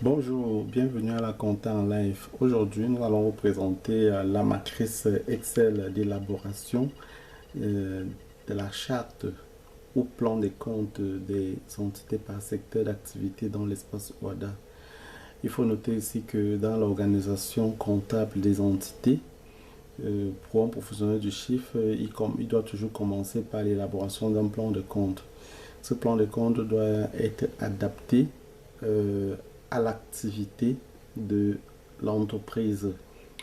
Bonjour, bienvenue à la compta en live. Aujourd'hui, nous allons vous présenter la matrice Excel d'élaboration de la charte ou plan des comptes des entités par secteur d'activité dans l'espace OADA. Il faut noter ici que dans l'organisation comptable des entités, pour un professionnel du chiffre, il doit toujours commencer par l'élaboration d'un plan de compte. Ce plan de compte doit être adapté à l'activité de l'entreprise,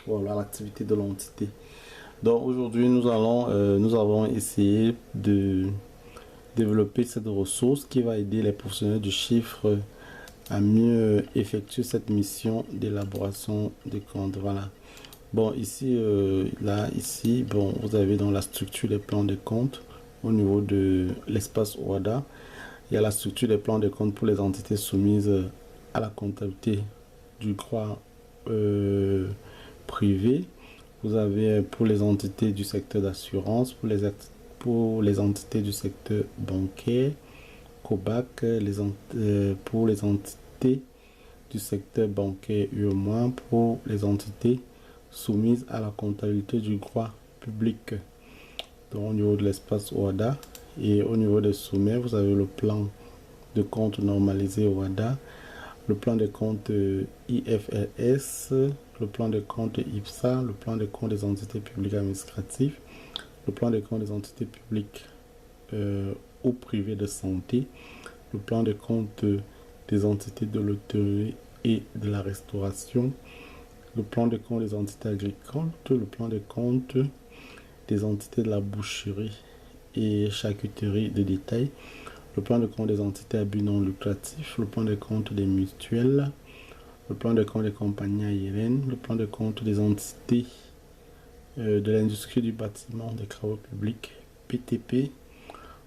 voilà, à l'activité de l'entité. Donc aujourd'hui, nous avons essayé de développer cette ressource qui va aider les professionnels du chiffre à mieux effectuer cette mission d'élaboration des comptes. Voilà. Bon, ici, bon, vous avez dans la structure des plans de compte au niveau de l'espace OADA. Il y a la structure des plans de compte pour les entités soumises à la comptabilité du droit privé. Vous avez pour les entités du secteur d'assurance, pour les entités du secteur bancaire, COBAC, pour les entités du secteur bancaire UEMOA, pour les entités soumises à la comptabilité du droit public. Donc, au niveau de l'espace OADA et au niveau des sommets, vous avez le plan de compte normalisé OADA, le plan de compte IFRS, le plan de compte IPSA, le plan de compte des entités publiques administratives, le plan de compte des entités publiques ou privées de santé, le plan de compte des entités de l'hôtellerie et de la restauration, le plan de compte des entités agricoles, le plan de compte des entités de la boucherie et charcuterie de détail, le plan de compte des entités à but non lucratif, le plan de compte des mutuelles, le plan de compte des compagnies aériennes, le plan de compte des entités de l'industrie du bâtiment, des travaux publics, PTP,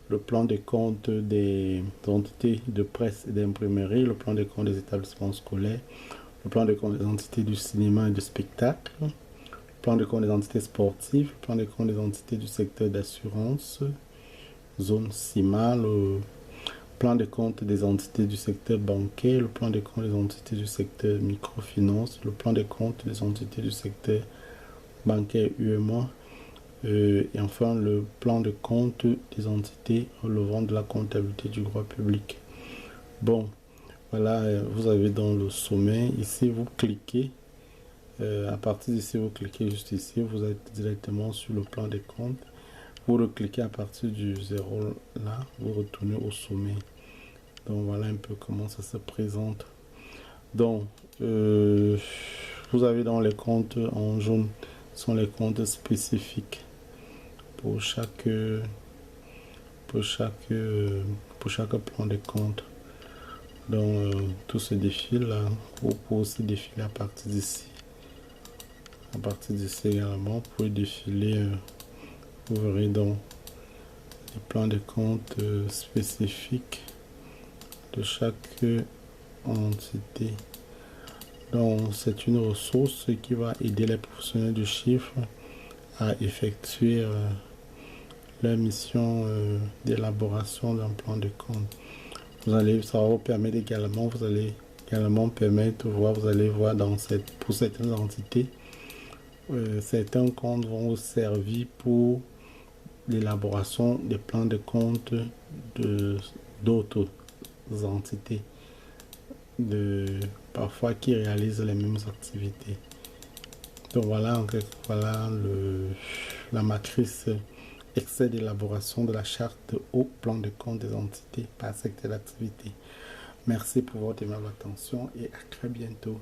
le plan de compte des entités de presse et d'imprimerie, le plan de compte des établissements scolaires, le plan de compte des entités du cinéma et du spectacle, le plan de compte des entités sportives, le plan de compte des entités du secteur d'assurance, zone CIMA, le plan de compte des entités du secteur bancaire, le plan de compte des entités du secteur microfinance, le plan de compte des entités du secteur bancaire UEMOA, et enfin le plan de compte des entités relevant de la comptabilité du droit public. Bon, voilà, vous avez dans le sommet, ici vous cliquez, à partir d'ici vous cliquez juste ici, vous êtes directement sur le plan de compte, vous recliquez à partir du 0 là, vous retournez au sommet. Donc voilà un peu comment ça se présente. Donc vous avez dans les comptes en jaune sont les comptes spécifiques pour chaque plan de compte. Donc tout se défile là. Vous pouvez aussi défiler à partir d'ici. À partir d'ici également, vous pouvez défiler. Vous verrez donc les plans de compte spécifiques de chaque entité. Donc c'est une ressource qui va aider les professionnels du chiffre à effectuer leur mission d'élaboration d'un plan de compte. Ça va vous permettre également, vous allez voir pour certaines entités, certains comptes vont vous servir pour l'élaboration des plans de compte d'autres entités, parfois qui réalisent les mêmes activités. Donc voilà, la matrice Excel d'élaboration de la charte au plan de compte des entités par secteur d'activité. Merci pour votre aimable attention et à très bientôt.